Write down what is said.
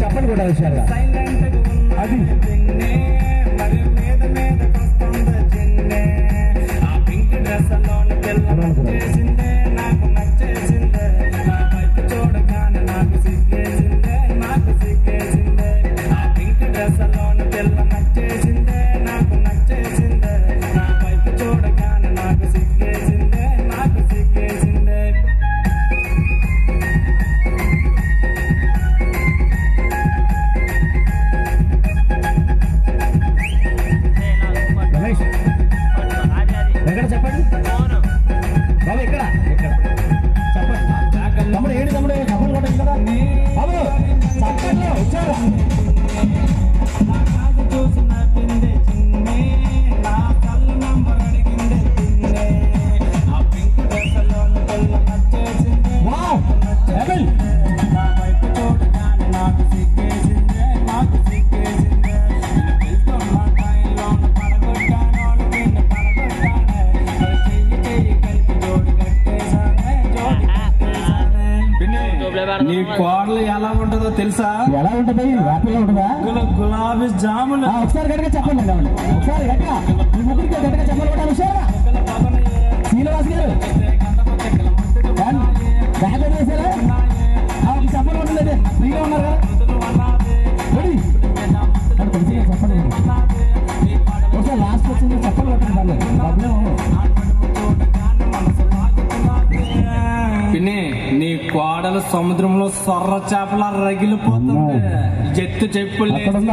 చెప్పండి కూడా విషయాలుగా అది నీ కోడలు ఎలా ఉంటుందో తెలుసా? ఎలా ఉంటుంది? హ్యాపీగా ఉంటుందా? గులాబీ జాములు. ఒకసారి గట్టిగా చెప్పండి, ఒకసారి గట్టిగా మీ ముగ్గురికి గట్టిగా చెప్పాలి కూడా. శ్రీనివాస్ గారు బ్యాగ్ వేసారా? చెప్పండి ఉంటుంది, ఫ్రీగా ఉన్నారా? చెప్పండి ఒకసారి లాస్ట్ వచ్చింది చెప్పండి కొట్టండి. పిన్ని, నీ కోడలు సముద్రంలో సొర్ర చేపల రగిలిపోతుంది. ఎత్తు చెప్పులు చెప్పండి